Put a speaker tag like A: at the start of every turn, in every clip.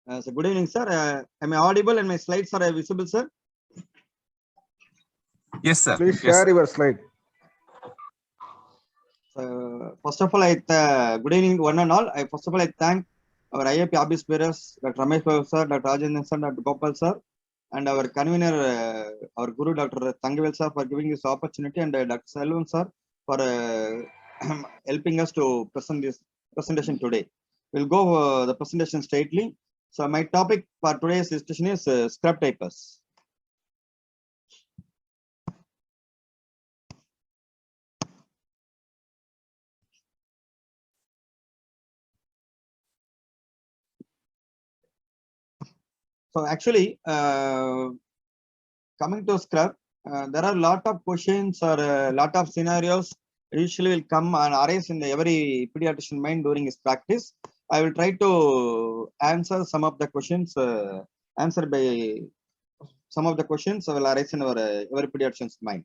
A: So good evening, sir. Am I audible and my slides are visible, sir?
B: Yes, sir.
C: Please
B: Yes.
C: share your slide.
A: First of all, good evening, one and all. First of all, I thank our IAP office bearers, Dr. Ramesh Babu sir, Dr. Rajendran sir, Dr. Gopal sir, and our convener, our Guru, Dr. Tangavel sir, for giving this opportunity, and Dr. Selvan sir for helping us to present this presentation today. We'll go the presentation straightly. So my topic for today's discussion is scrub typus. So actually, coming to scrub, there are a lot of questions or a lot of scenarios usually will come and arise in every pediatrician mind during his practice. I will try to answer some of the questions, answered by some of the questions will arise in our every pediatrician's mind.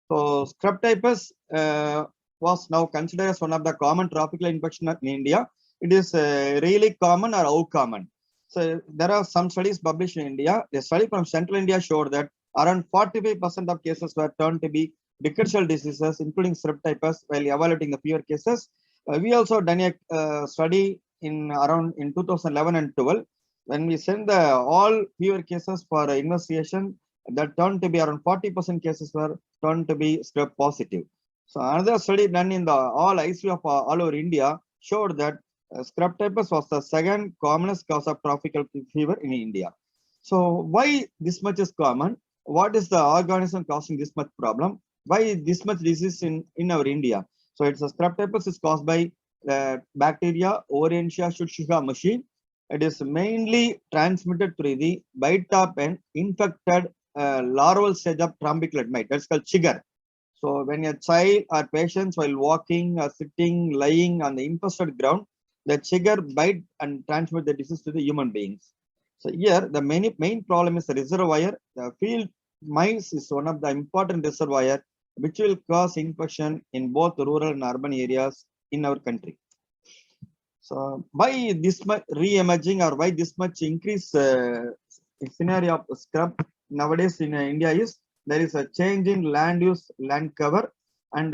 A: So scrub typhus was now considered as one of the common tropical infection in India. It is really common or how common? So there are some studies published in India. A study from Central India showed that around 45% of cases were turned to be differential diseases, including scrub typhus, while evaluating the fewer cases. We also done a study in around in 2011 and 12 when we sent the all fewer cases for investigation. That turned to be around 40% cases were turned to be scrub positive. So another study done in the all ICU of all over India showed that scrub typhus was the second commonest cause of tropical fever in India. So why this much is common? What is the organism causing this much problem? Why this much disease in our India? So it's a scrub typhus is caused by bacteria Orientia shutsuga machine. It is mainly transmitted through the bite of an infected larval stage of thrombocytopenia mite. That's called chigger. So when a child or patients while walking or sitting, lying on the infested ground, the chigger bite and transmit the disease to the human beings. So here the main problem is the reservoir. The field mice is one of the important reservoir which will cause infection in both rural and urban areas in our country. So why this much re-emerging or why this much increase scenario of scrub nowadays in India is there is a change in land use, land cover, and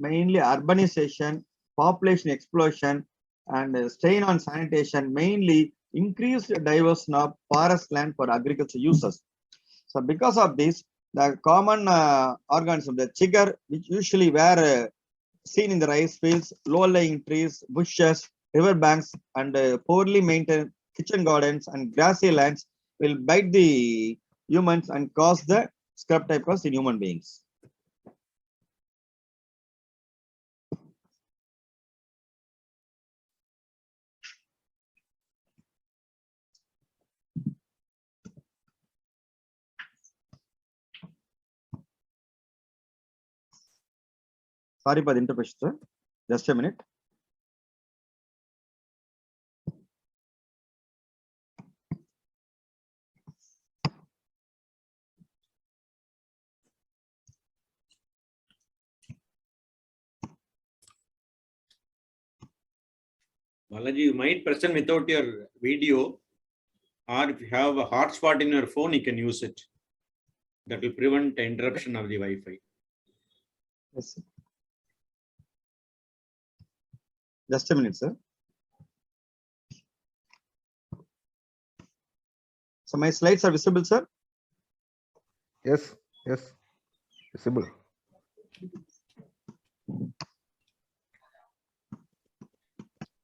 A: mainly urbanization, population explosion, and strain on sanitation, mainly increased diversion of forest land for agriculture uses. So because of this, the common organism, the chigger, which usually were seen in the rice fields, low-lying trees, bushes, river banks, and poorly maintained kitchen gardens and grassy lands will bite the humans and cause the scrub typhus in human beings. Sorry for the interruption, sir. Just a minute.
D: Balaji, you might present without your video, or if you have a hotspot in your phone, you can use it. That will prevent the interruption of the Wi-Fi.
A: Yes, sir. Just a minute, sir. So my slides are visible, sir?
C: Yes, yes, visible.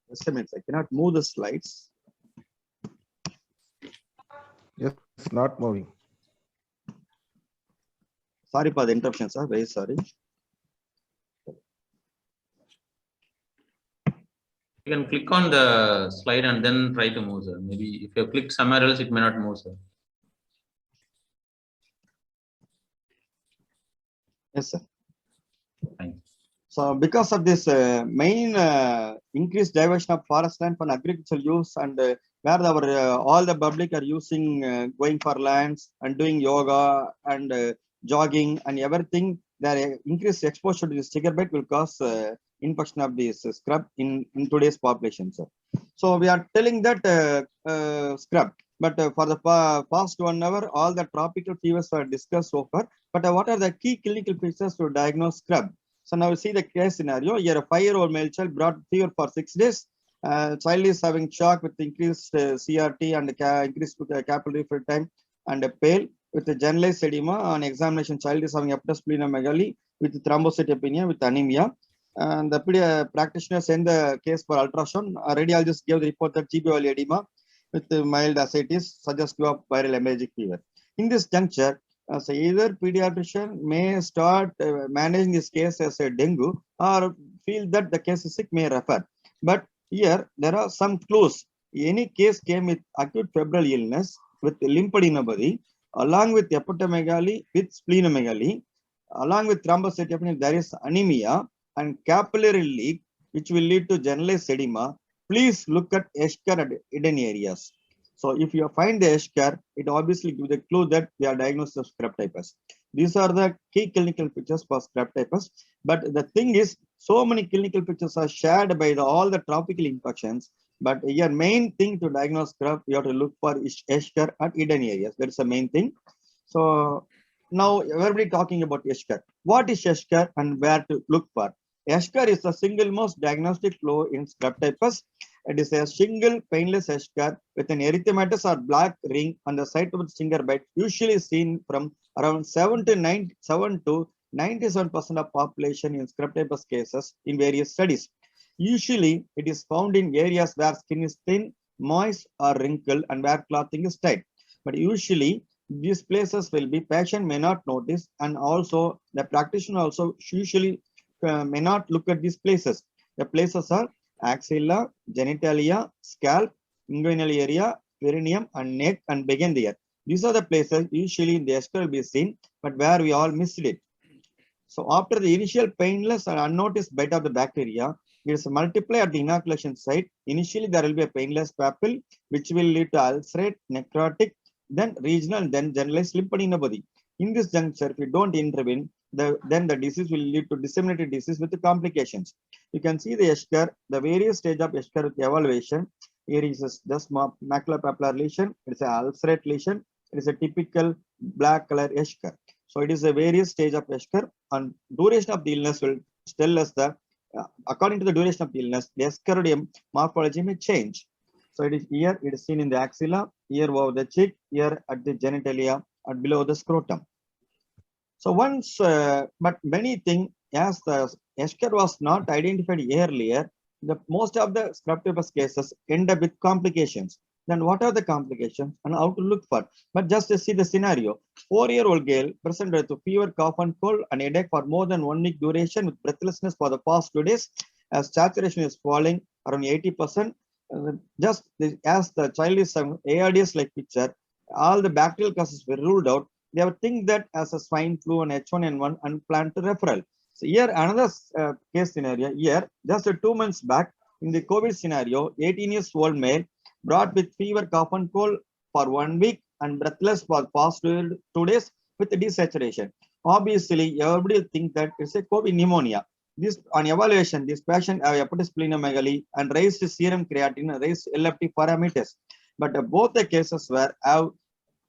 A: Just a minute, I cannot move the slides.
C: Yes, it's not moving.
A: Sorry for the interruption, sir. Very sorry.
E: You can click on the slide and then try to move, sir. Maybe if you click somewhere else, it may not move, sir.
A: Yes, sir.
E: Thank you.
A: So because of this main increased diversion of forest land for agricultural use and where our all the public are using going for lands and doing yoga and jogging and everything, their increased exposure to this trigger bite will cause infection of this scrub in today's population, sir. So we are telling that scrub. But for the past 1 hour, all the tropical fevers were discussed so far. But what are the key clinical features to diagnose scrub? So now we see the case scenario. Here, a 5-year-old male child brought fever for 6 days. Child is having shock with increased CRT and increased capillary fill time and a pale with a generalized edema. On examination, child is having hepatosplenomegaly with thrombocytopenia with anemia. And the practitioner sent the case for ultrasound. Radiologist gave the report that GBL edema with mild ascites suggestive of viral hemorrhagic fever. In this juncture, so either pediatrician may start managing this case as a dengue or feel that the case is sick may refer. But here, there are some clues. Any case came with acute febrile illness with lymphadenopathy, along with hepatomegaly with splenomegaly, along with thrombocytopenia, there is anemia and capillary leak, which will lead to generalized edema. Please look at Eschar at hidden areas. So if you find the Eschar, it obviously gives a clue that we are diagnosed with scrub typhus. These are the key clinical features for scrub typhus. But the thing is, so many clinical features are shared by all the tropical infections. But your main thing to diagnose scrub, you have to look for Eschar at hidden areas. That's the main thing. So now everybody talking about Eschar. What is Eschar and where to look for? Eschar is the single most diagnostic flaw in scrub typhus. It is a single painless Eschar with an erythematous or black ring on the site of the finger bite, usually seen from around 7 to 97% of population in scrub typhus cases in various studies. Usually, it is found in areas where skin is thin, moist, or wrinkled, and where clothing is tight. But usually, these places will be patient may not notice, and also the practitioner also usually may not look at these places. The places are axilla, genitalia, scalp, inguinal area, perineum, and neck, and begin there. These are the places usually in the Eschar will be seen, but where we all missed it. So after the initial painless and unnoticed bite of the bacteria, it is multiply at the inoculation site. Initially, there will be a painless papilla, which will lead to ulcerate, necrotic, then regional, then generalized lymphadenopathy. In this juncture, if you don't intervene, then the disease will lead to disseminated disease with the complications. You can see the Eschar, the various stage of Eschar with evaluation. Here is just macular lesion. It's an ulcerate lesion. It is a typical black color Eschar. So it is a various stage of Eschar, and duration of the illness will tell us that according to the duration of the illness, the Escharidium morphology may change. So it is here, it is seen in the axilla, here over the cheek, here at the genitalia, and below the scrotum. So once, but many things, as the Eschar was not identified earlier, most of the scrub typhus cases end up with complications. Then what are the complications and how to look for? But just to see the scenario, 4-year-old girl presented with fever, cough and cold and headache for more than 1 week duration with breathlessness for the past 2 days, as saturation is falling around 80%. Just as the child is some ARDS-like picture, all the bacterial causes were ruled out. They would think that as a swine flu and H1N1 and plan to referral. So here another case scenario. Here, just 2 months back in the COVID scenario, 18-year-old male brought with fever, cough and cold for 1 week and breathless for past 2 days with desaturation. Obviously, everybody will think that it's a COVID pneumonia. This on evaluation, this patient have hepatosplenomegaly and raised serum creatinine and raised LFT parameters. But both the cases were have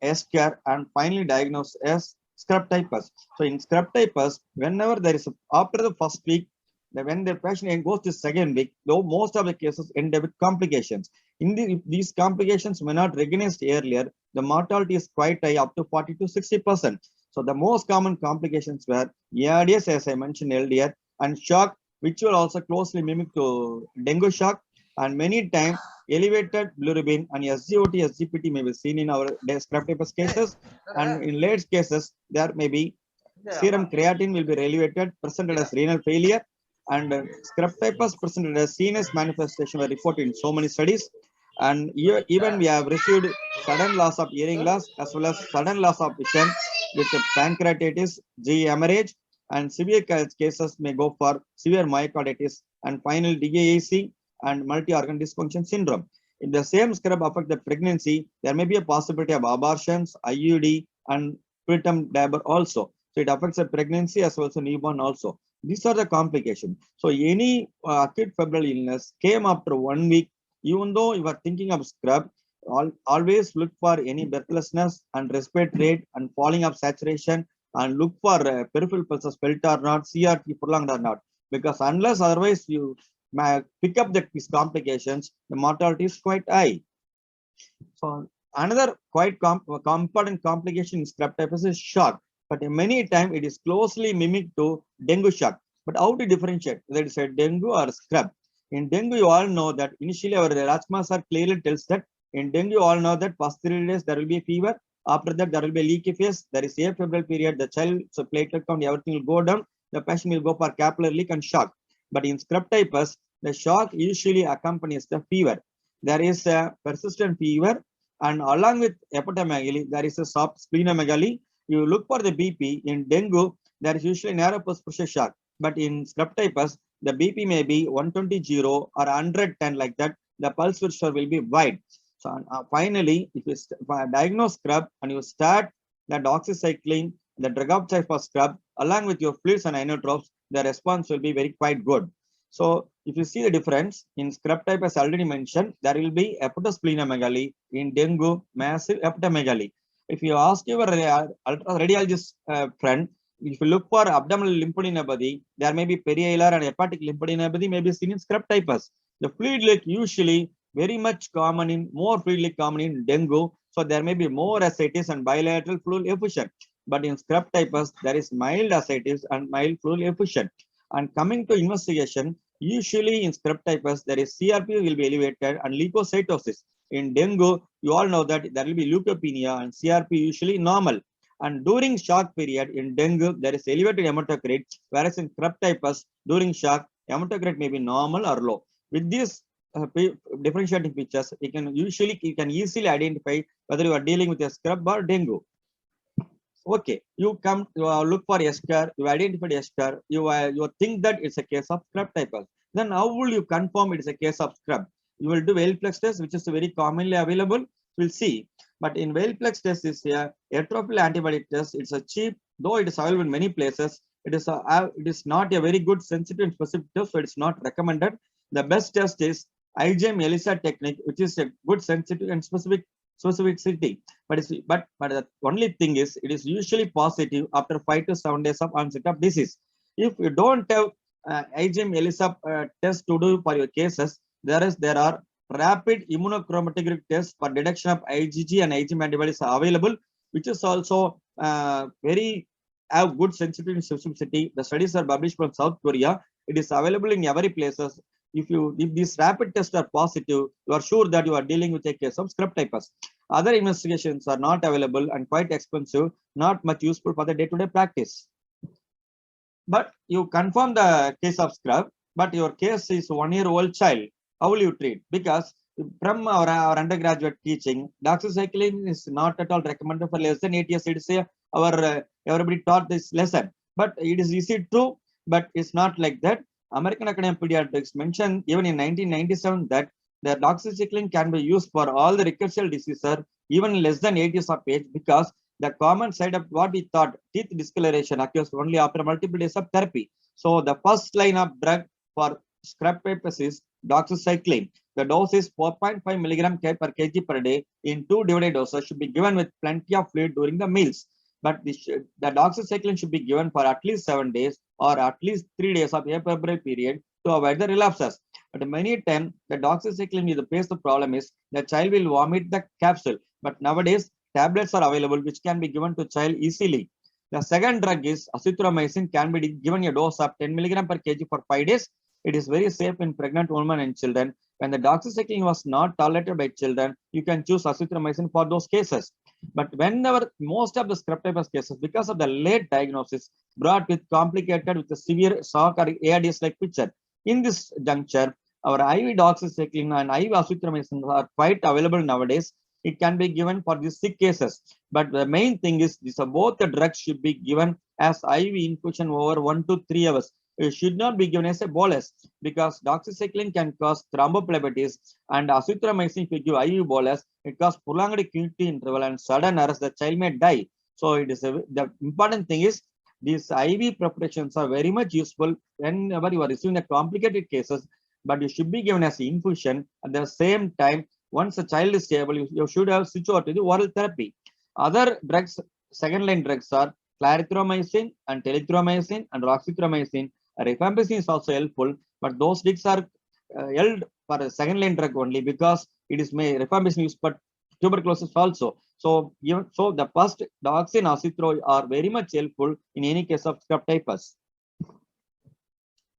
A: Eschar and finally diagnosed as scrub typhus. So in scrub typhus, whenever there is after the first week, when the patient goes to second week, though most of the cases end up with complications. In these complications were not recognized earlier, the mortality is quite high, up to 40 to 60%. So the most common complications were ARDS, as I mentioned earlier, and shock, which will also closely mimic to dengue shock, and many times elevated bilirubin and SGOT, SGPT may be seen in our scrub typhus cases, and in late cases, there may be serum creatinine will be elevated, presented as renal failure, and scrub typhus presented as CNS manifestation were reported in so many studies. And even we have received sudden loss of hearing loss as well as sudden loss of vision with pancreatitis, GE hemorrhage, and severe cases may go for severe myocarditis and final DAAC and multi-organ dysfunction syndrome. If the same scrub affect the pregnancy, there may be a possibility of abortions, IUD, and preterm labor also. So it affects the pregnancy as well as newborn also. These are the complications. So any acute febrile illness came after 1 week, Even though you are thinking of scrub, always look for any breathlessness and respiratory rate and falling of saturation, and look for peripheral pulses felt or not, CRP prolonged or not. Because unless otherwise you pick up these complications, the mortality is quite high. So another quite important complication in scrub typhus is shock, but many times it is closely mimicked to dengue shock. But how to differentiate whether it's a dengue or scrub? In dengue, you all know that initially our Rajma sir clearly tells that in dengue, you all know that first 3 days there will be a fever. After that, there will be a leaky face. There is a febrile period. The child's platelet count, everything will go down. The patient will go for capillary leak and shock. But in scrub typhus, the shock usually accompanies the fever. There is a persistent fever, and along with hepatomegaly, there is a soft splenomegaly. You look for the BP. In dengue, there is usually narrow pulse pressure shock. But in scrub typhus, the BP may be 120 or 110 like that. The pulse pressure will be wide. So finally, if you diagnose scrub and you start the doxycycline, the drug of choice for scrub, along with your fluids and inotropes, the response will be very quite good. So if you see the difference in scrub type, as already mentioned, there will be hepatosplenomegaly. In dengue, massive hepatomegaly. If you ask your radiologist friend, if you look for abdominal lymphadenopathy, there may be perialar and hepatic lymphadenopathy may be seen in scrub typhus. The fluid leak usually very much common in, more fluid leak common in dengue. So there may be more ascites and bilateral fluid effusion. But in scrub typhus, there is mild ascites and mild fluid effusion. And coming to investigation, usually in scrub typhus, there is CRP will be elevated and leukocytosis. In dengue, you all know that there will be leukopenia and CRP usually normal. And during shock period in dengue, there is elevated hematocrit, whereas in scrub typhus, during shock, hematocrit may be normal or low. With these differentiating features, you can easily identify whether you are dealing with a scrub or dengue. Okay, you look for Eschar, you identified Eschar, you think that it's a case of scrub typhus. Then how will you confirm it is a case of scrub? You will do Weyl-Plex test, which is very commonly available. We'll see. But in Weyl-Plex test is a erythrophil antibody test. It's a cheap, though it is available in many places. It is not a very good sensitive and specific test, so it's not recommended. The best test is IgM ELISA technique, which is a good sensitive and specificity. But the only thing is, it is usually positive after 5 to 7 days of onset of disease. If you don't have IgM ELISA test to do for your cases, there are rapid immunochromatographic tests for detection of IgG and IgM antibodies are available, which is also very have good sensitivity and specificity. The studies are published from South Korea. It is available in every places. If these rapid tests are positive, you are sure that you are dealing with a case of scrub typhus. Other investigations are not available and quite expensive, not much useful for the day-to-day practice. But you confirm the case of scrub, but your case is 1-year-old child. How will you treat? Because from our undergraduate teaching, doxycycline is not at all recommended for less than 8 years. It is everybody taught this lesson, but it is easy true, but it's not like that. American Academy of Pediatrics mentioned even in 1997 that the doxycycline can be used for all the rickettsial diseases even less than 8 years of age, because the common side of what we thought, teeth discoloration, occurs only after multiple days of therapy. So the first line of drug for scrub typhus is doxycycline. The dose is 4.5 milligram per kg per day in 2 divided doses, should be given with plenty of fluid during the meals. But the doxycycline should be given for at least 7 days or at least 3 days of febrile period to avoid the relapses. But many times the doxycycline is the base. The problem is the child will vomit the capsule. But nowadays tablets are available which can be given to child easily. The second drug is azithromycin, can be given a dose of 10 milligram per kg for 5 days. It is very safe in pregnant women and children. When the doxycycline was not tolerated by children, you can choose azithromycin for those cases. But whenever most of the scrub typhus cases, because of the late diagnosis, brought with complicated with a severe shock or ARDS-like picture, in this juncture, our IV doxycycline and IV azithromycin are quite available nowadays. It can be given for these sick cases. But the main thing is, both the drugs should be given as IV infusion over 1 to 3 hours. It should not be given as a bolus, because doxycycline can cause thrombophlebitis, and azithromycin, if you give IV bolus, it causes prolonged QT interval and sudden arrest. The child may die. So it is the important thing is, these IV preparations are very much useful whenever you are receiving the complicated cases. but you should be given as infusion. At the same time, once the child is stable, you should have switched over to the oral therapy. Other drugs, second line drugs are clarithromycin and telithromycin and roxithromycin. Rifampicin is also helpful, but those drugs are held for a second line drug only because it is made rifampicin used for tuberculosis also. So even so, the first doxin acitro are very much helpful in any case of scrub typhus.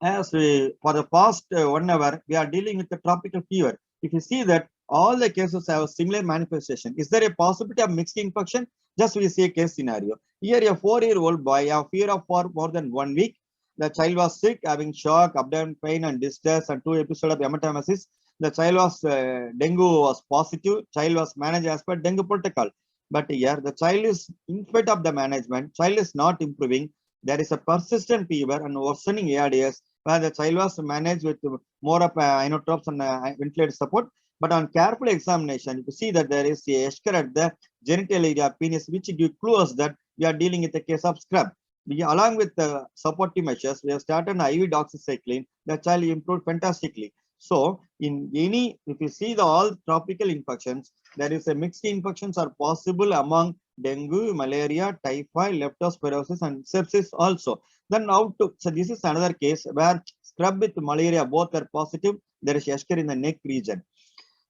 A: As for the past 1 hour, we are dealing with the tropical fever. If you see that all the cases have a similar manifestation, is there a possibility of mixed infection? Just we see a case scenario. Here, a 4-year-old boy have fever for more than 1 week. The child was sick, having shock, abdomen pain, and distress, and 2 episodes of hematemesis. The child was dengue was positive. Child was managed as per dengue protocol. But here, the child is in spite of the management, child is not improving. There is a persistent fever and worsening ARDS, where the child was managed with more of inotropes and ventilator support. But on careful examination, you can see that there is a Eschar at the genital area penis, which gives clues that we are dealing with a case of scrub. Along with the supportive measures, we have started IV doxycycline. The child improved fantastically. So, in any, if you see the all tropical infections, there is a mixed infections are possible among dengue, malaria, typhoid, leptospirosis, and sepsis also. Then now to, so this is another case where scrub with malaria both are positive. There is Eschar in the neck region.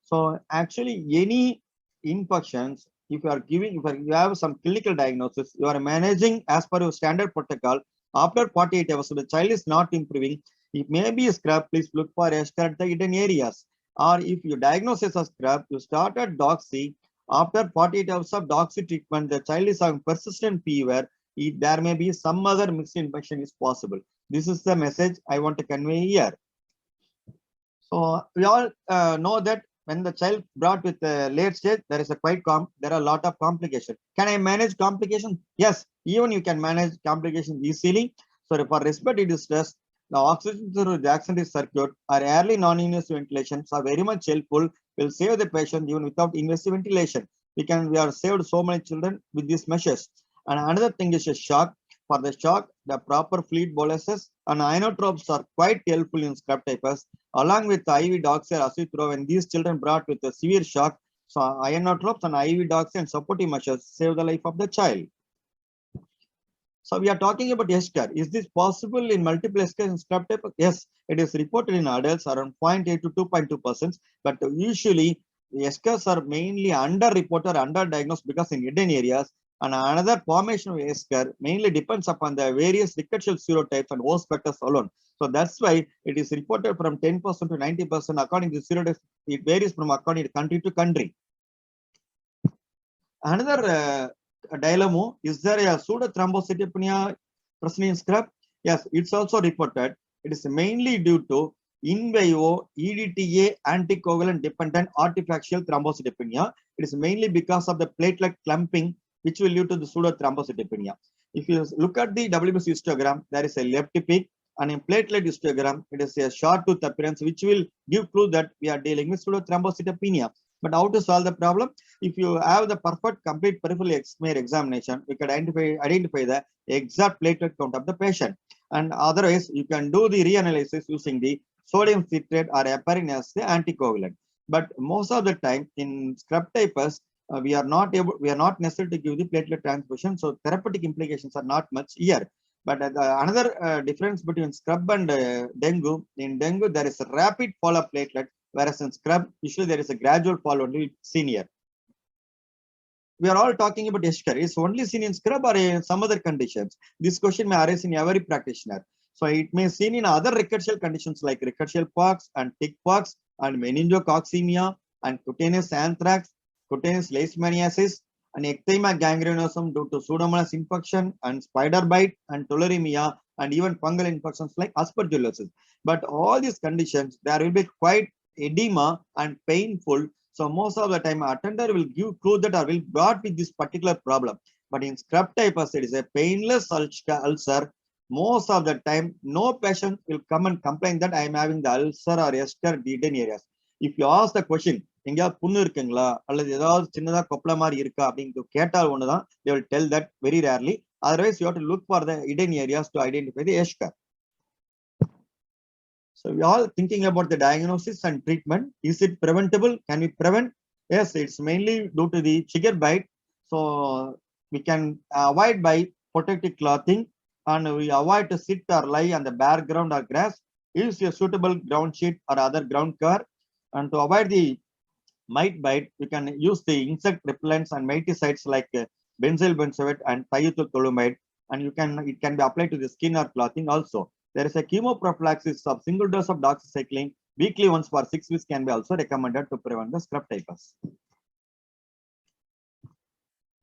A: So actually, any infections, if you are giving, if you have some clinical diagnosis, you are managing as per your standard protocol. After 48 hours, so the child is not improving. It may be a scrub. Please look for Eschar at the hidden areas. Or if you diagnose as a scrub, you start at doxy. After 48 hours of doxy treatment, the child is having persistent fever. There may be some other mixed infection is possible. This is the message I want to convey here. So we all know that when the child brought with a late stage, there is a there are a lot of complications. Can I manage complications? Yes, even you can manage complications easily. So for respiratory distress, the oxygen through the axillary circuit or early non-invasive ventilations are very much helpful. Will save the patient even without invasive ventilation. We have saved so many children with these measures. And another thing is a shock. For the shock, the proper fluid boluses and inotropes are quite helpful in scrub typhus. Along with IV doxy or acitro, when these children brought with a severe shock, so inotropes and IV doxy and supportive measures save the life of the child. So we are talking about Eschar. Is this possible in multiple Eschar in scrub typhus? Yes, it is reported in adults around 0.8 to 2.2%, but usually the Eschars are mainly under-reported, under-diagnosed because in hidden areas. And another formation of Eschar mainly depends upon the various rickettsial serotypes and host vectors alone. So that's why it is reported from 10% to 90% according to serotypes. It varies from according to country. Another dilemma, is there a pseudo thrombocytopenia present in scrub? Yes, it's also reported. It is mainly due to in vivo EDTA anticoagulant dependent artificial thrombocytopenia. It is mainly because of the platelet clumping, which will lead to the pseudo thrombocytopenia. If you look at the WBC histogram, there is a left peak, and in platelet histogram, it is a short tooth appearance, which will give clue that we are dealing with pseudo thrombocytopenia. But how to solve the problem? If you have the perfect complete peripheral smear examination, we can identify the exact platelet count of the patient. And otherwise, you can do the reanalysis using the sodium citrate or heparin as the anticoagulant. But most of the time in scrub typhus, we are not necessary to give the platelet transfusion, so therapeutic implications are not much here. But another difference between scrub and dengue, in dengue there is a rapid fall of platelet, whereas in scrub usually there is a gradual fall only seen here. We are all talking about Eschar. Is only seen in scrub or in some other conditions? This question may arise in every practitioner. So it may seen in other rickettsial conditions like rickettsial pox and tick pox and meningococcemia and cutaneous anthrax, cutaneous leishmaniasis, and ecthyma gangrenosum due to pseudomonas infection and spider bite and tularemia and even fungal infections like aspergillosis. But all these conditions, there will be quite edema and painful. So most of the time, attender will give clue that I will brought with this particular problem. But in scrub typhus, it is a painless ulcer. Most of the time, no patient will come and complain that I am having the ulcer or Eschar hidden areas. If you ask the question, எங்கேயாவது புண்ணு இருக்குங்களா அல்லது ஏதாவது சின்னதா கொப்பள மாதிரி இருக்கா அப்படின்னு கேட்டால் ஒண்ணுதான், they will tell that very rarely. Otherwise, you have to look for the hidden areas to identify the Eschar. So So we all thinking about the diagnosis and treatment. Is it preventable? Can we prevent? Yes, it's mainly due to the sugar bite. So we can avoid by protective clothing, and we avoid to sit or lie on the bare ground or grass. Use a suitable ground sheet or other ground cover. And to avoid the mite bite, we can use the insect repellents and miticides like benzyl benzoate and thiazolide, and it can be applied to the skin or clothing also. There is a chemoprophylaxis of single dose of doxycycline weekly once for 6 weeks can be also recommended to prevent the scrub typhus.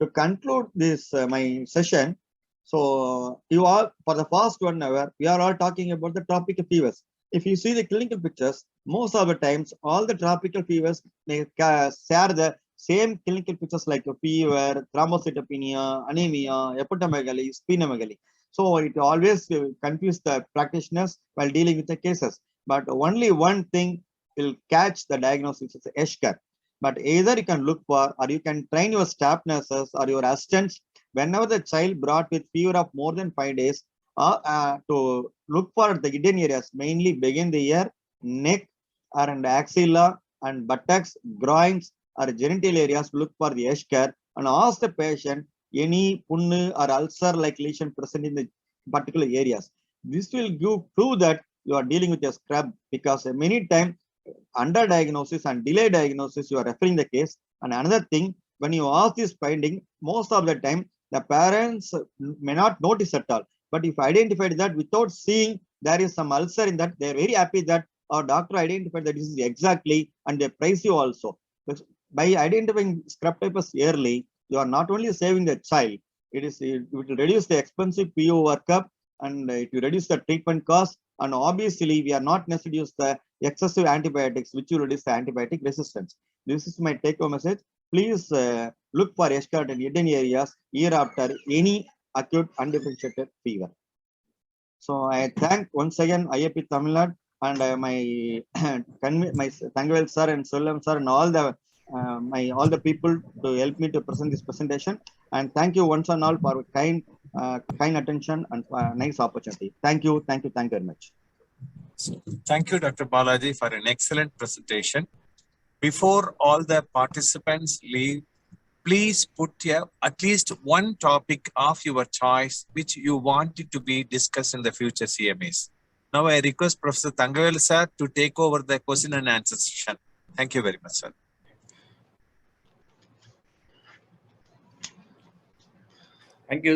A: To conclude this my session, so you all for the past 1 hour we are all talking about the tropical fevers. If you see the clinical pictures, most of the times all the tropical fevers they share the same clinical pictures like a fever, thrombocytopenia, anemia, hepatomegaly, splenomegaly. So it always confuse the practitioners while dealing with the cases. But only one thing will catch the diagnosis is Eschar. But either you can look for, or you can train your staff nurses or your assistants whenever the child brought with fever of more than 5 days, to look for the hidden areas, mainly begin the ear, neck, and axilla, and buttocks, groins, or genital areas. Look for the Eschar and ask the patient any punnu or ulcer like lesion present in the particular areas. This will prove that you are dealing with a scrub, because many times under diagnosis and delay diagnosis you are referring the case. And another thing, when you ask this finding, most of the time the parents may not notice at all. But if identified that without seeing there is some ulcer in that, they are very happy that our doctor identified that this is exactly, and they praise you also. But by identifying scrub typhus early, you are not only saving the child, it will reduce the expensive PO workup, and it will reduce the treatment cost. And obviously, we are not necessarily use the excessive antibiotics, which will reduce the antibiotic resistance. This is my take-home message. Please look for Eschar in hidden areas year after any acute undifferentiated fever. So I thank once again IAP Tamil Nadu and my Thangavel sir and Solam sir and all the people to help me to present this presentation. And thank you once and all for kind attention and nice opportunity. Thank you very much.
B: Thank you, Dr. Balaji, for an excellent presentation. Before all the participants leave, please put at least one topic of your choice which you want it to be discussed in the future CMAs. Now I request Professor Thangavel sir to take over the question and answer session. Thank you very much, sir.
D: Thank you.